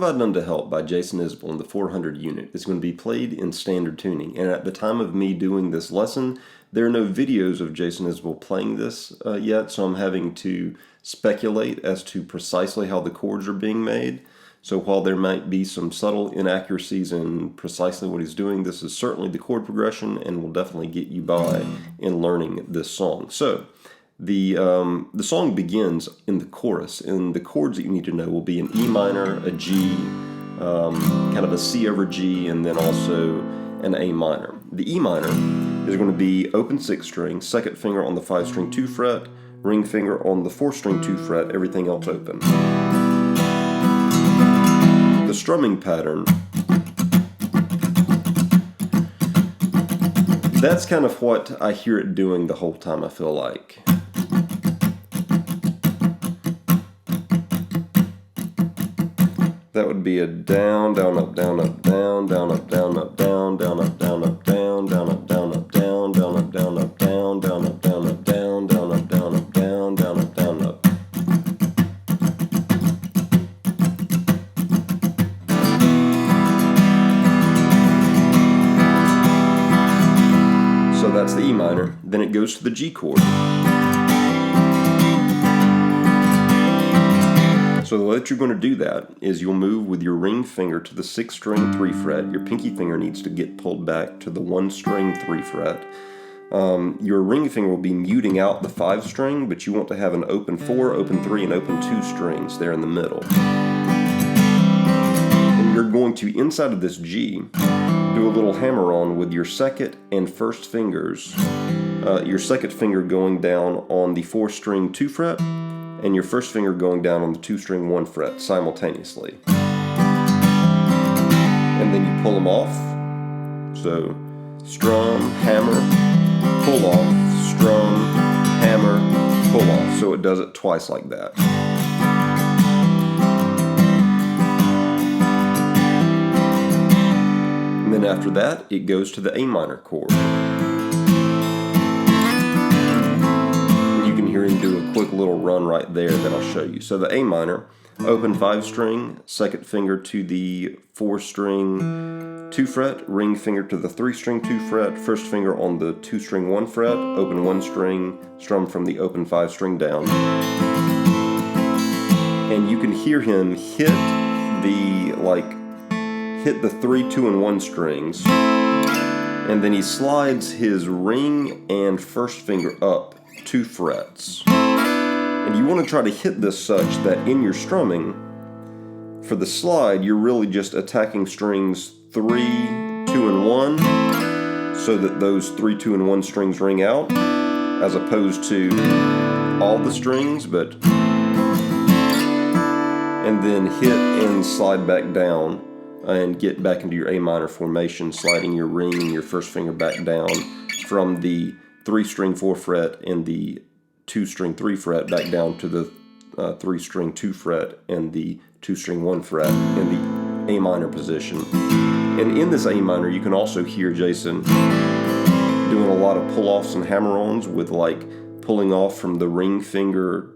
Have I Done to Help by Jason Isbell in the 400 unit is going to be played in standard tuning. And at the time of me doing this lesson, there are no videos of Jason Isbell playing this yet, so I'm having to speculate as to precisely how the chords are being made. So while there might be some subtle inaccuracies in precisely what he's doing, this is certainly the chord progression and will definitely get you by in learning this song. So the song begins in the chorus, and the chords that you need to know will be an E minor, a G, kind of a C over G, and then also an A minor. The E minor is going to be open 6th string, second finger on the 5th string 2 fret, ring finger on the 4th string 2 fret, everything else open. The strumming pattern, that's kind of what I hear it doing the whole time, I feel like. That would be a down, down, up, down, up, down, down, up, down, up, down, down, up, down, up, down, down, up, down, up, down, down, up, down, up, down, down, up, down, up, down, down, up, down, up, down, down, up, down, up. So that's the E minor. Then it goes to the G chord. So the way that you're going to do that is you'll move with your ring finger to the 6th string 3 fret. Your pinky finger needs to get pulled back to the 1 string 3 fret. Your ring finger will be muting out the 5 string, but you want to have an open 4, open 3, and open 2 strings there in the middle. And you're going to, inside of this G, do a little hammer-on with your 2nd and 1st fingers. Your 2nd finger going down on the 4th string 2 fret, and your 1st finger going down on the 2 string 1 fret simultaneously. And then you pull them off. So strum, hammer, pull off, strum, hammer, pull off. So it does it twice like that. And then after that, it goes to the A minor chord. You can hear him do a quick little run right there that I'll show you. So the A minor, open 5 string, 2nd finger to the 4 string 2 fret, ring finger to the 3 string 2 fret, 1st finger on the 2 string 1 fret, open 1 string, strum from the open 5 string down. And you can hear him hit the 3, 2, and 1 strings, and then he slides his ring and 1st finger up 2 frets. And you want to try to hit this such that in your strumming, for the slide, you're really just attacking strings 3, 2, and 1, so that those 3, 2, and 1 strings ring out, as opposed to all the strings, and then hit and slide back down and get back into your A minor formation, sliding your ring and your 1st finger back down from the 3 string 4 fret and the 2 string 3 fret back down to the 3 string 2 fret and the 2 string 1 fret in the A minor position. And in this A minor, you can also hear Jason doing a lot of pull-offs and hammer-ons with like pulling off from the ring finger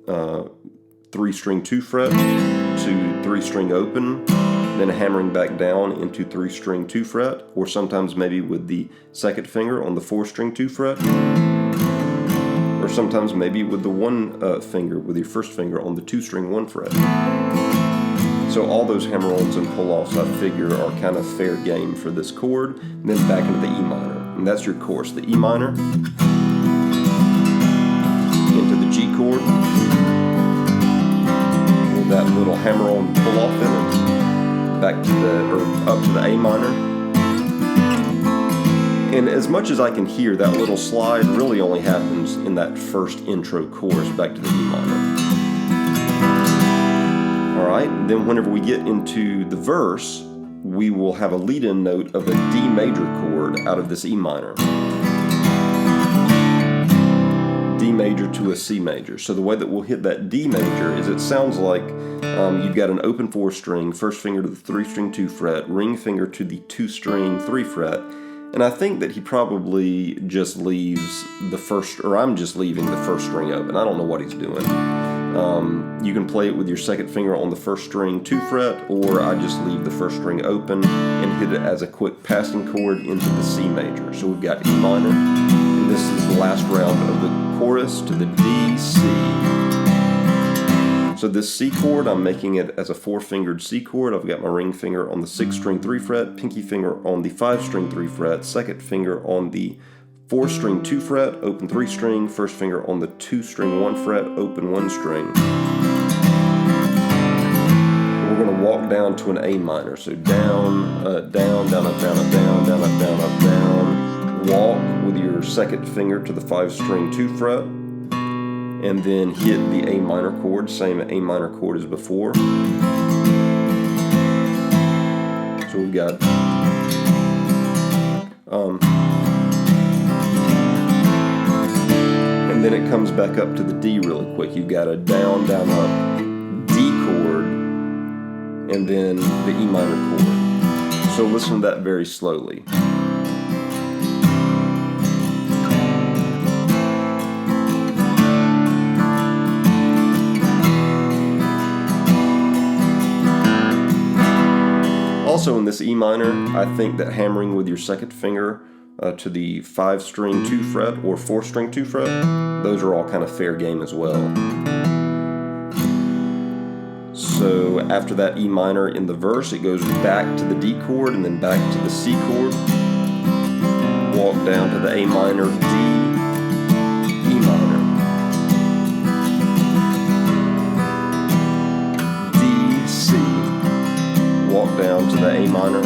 3 string 2 fret to 3 string open, then hammering back down into 3 string 2 fret, or sometimes maybe with the 2nd finger on the 4 string 2 fret, or sometimes maybe with the 1 finger with your 1st finger on the 2 string 1 fret. So all those hammer-ons and pull-offs, I figure, are kind of fair game for this chord, and then back into the E minor. And that's your chorus, the E minor, into the G chord, with that little hammer-on pull-off in it, back to up to the A minor. And as much as I can hear, that little slide really only happens in that first intro chorus back to the E minor. Alright, then whenever we get into the verse, we will have a lead-in note of a D major chord out of this E minor. D major to a C major. So the way that we'll hit that D major is it sounds like you've got an open 4 string, 1st finger to the 3 string 2 fret, ring finger to the 2 string 3 fret, and I think that he probably just leaves the 1st, or I'm just leaving the 1st string open. I don't know what he's doing. You can play it with your second finger on the first string 2 fret, or I just leave the first string open and hit it as a quick passing chord into the C major. So we've got E minor, and this is the last round of the chorus to the D, C. So this C chord, I'm making it as a 4-fingered C chord. I've got my ring finger on the 6th string 3 fret, pinky finger on the 5th string 3 fret, second finger on the 4th string 2 fret, open 3 string, first finger on the 2 string 1 fret, open 1 string. And we're going to walk down to an A minor. So down, down, down, up, down, up, down, down, up, down, up, down. Walk with your second finger to the 5th string 2 fret, and then hit the A minor chord, same A minor chord as before. So we've got and then it comes back up to the D really quick. You've got a down, down, up, D chord, and then the E minor chord. So listen to that very slowly. Also in this E minor, I think that hammering with your second finger to the 5th string 2 fret or 4th string 2 fret, those are all kind of fair game as well. So after that E minor in the verse, it goes back to the D chord and then back to the C chord. Walk down to the A minor, D, E minor. D, C. Walk down to the A minor,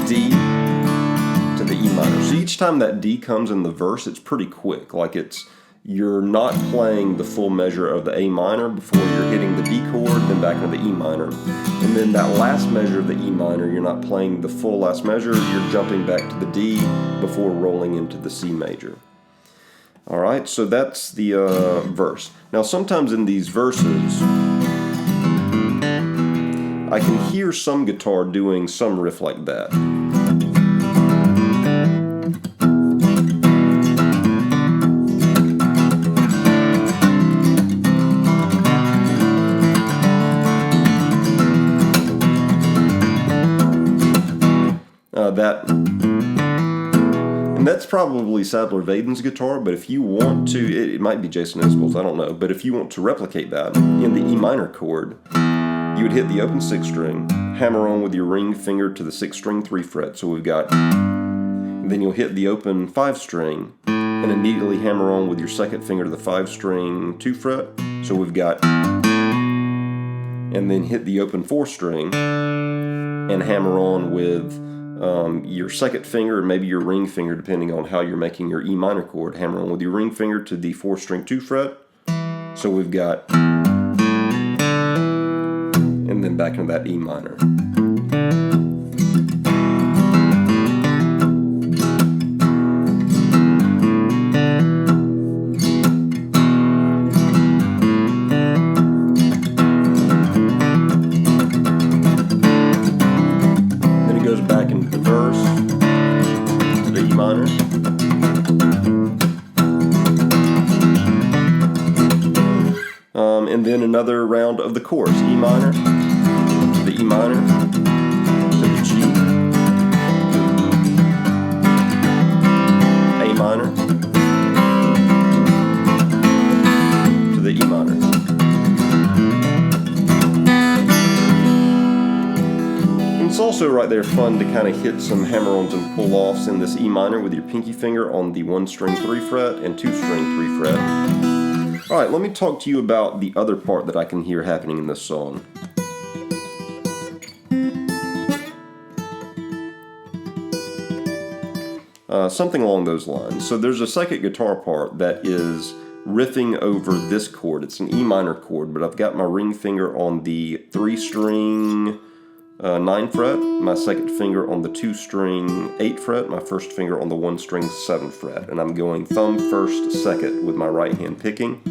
D, to the E minor. So each time that D comes in the verse, it's pretty quick. Like you're not playing the full measure of the A minor before you're hitting the D chord, then back into the E minor. And then that last measure of the E minor, you're not playing the full last measure, you're jumping back to the D before rolling into the C major. Alright, so that's the verse. Now sometimes in these verses, I can hear some guitar doing some riff like that. And that's probably Sadler Vaden's guitar, but if you want to, it might be Jason Isbell's, I don't know, but if you want to replicate that in the E minor chord, you would hit the open 6th string, hammer on with your ring finger to the 6th string 3 fret, so we've got, and then you'll hit the open 5th string, and immediately hammer on with your second finger to the 5th string 2 fret, so we've got, and then hit the open 4th string, and hammer on with your second finger, or maybe your ring finger, depending on how you're making your E minor chord. Hammer on with your ring finger to the 4th string 2 fret. So we've got, and then back into that E minor. And then another round of the chorus, E minor, to the E minor, to the G, A minor, to the E minor. And it's also right there fun to kind of hit some hammer-ons and pull-offs in this E minor with your pinky finger on the 1 string 3 fret and 2 string 3 fret. Alright, let me talk to you about the other part that I can hear happening in this song. Something along those lines. So there's a second guitar part that is riffing over this chord. It's an E minor chord, but I've got my ring finger on the 3 string 9 fret, my second finger on the 2 string 8 fret, my first finger on the 1 string 7 fret, and I'm going thumb first, second with my right hand picking.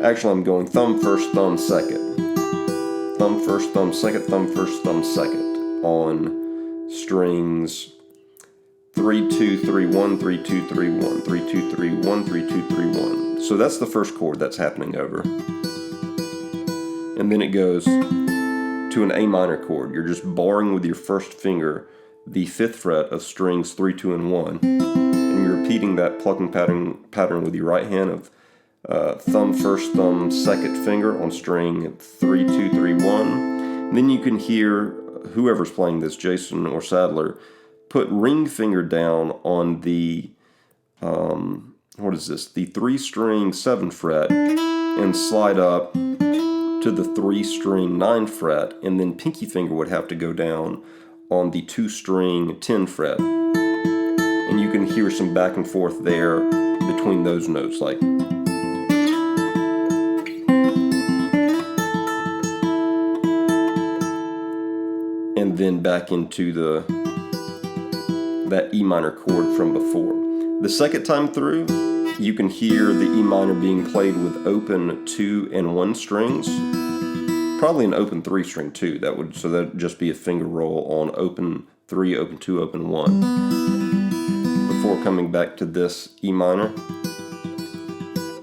Actually, I'm going thumb first, thumb second. Thumb first, thumb second, thumb first, thumb second on strings 3, 2, 3, 1, 3, 2, 3, 1, 3, 2, 3, 1, 3, 2, 3, 1. So that's the first chord that's happening over. And then it goes to an A minor chord. You're just barring with your first finger the 5th fret of strings 3, 2, and 1. And you're repeating that plucking pattern with your right hand of thumb, first thumb, second finger on string 3, 2, 3, 1. And then you can hear whoever's playing this, Jason or Sadler, put ring finger down on the, what is this, the 3-string 7th fret and slide up to the 3-string 9th fret, and then pinky finger would have to go down on the 2-string 10th fret. And you can hear some back and forth there between those notes, like. And then back into that E minor chord from before. The second time through, you can hear the E minor being played with open 2 and 1 strings. Probably an open 3 string too. That would just be a finger roll on open 3, open 2, open 1. Before coming back to this E minor,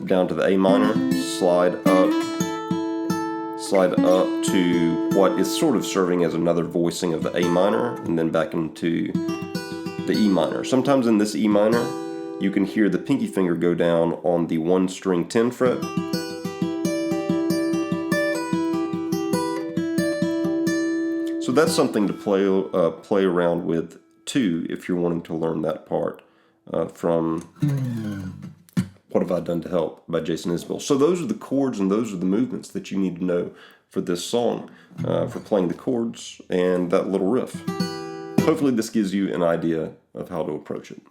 down to the A minor, slide up to what is sort of serving as another voicing of the A minor, and then back into the E minor. Sometimes in this E minor, you can hear the pinky finger go down on the 1-string 10th fret. So that's something to play around with too, if you're wanting to learn that part from What Have I Done to Help by Jason Isbell. So those are the chords and those are the movements that you need to know for this song, for playing the chords and that little riff. Hopefully this gives you an idea of how to approach it.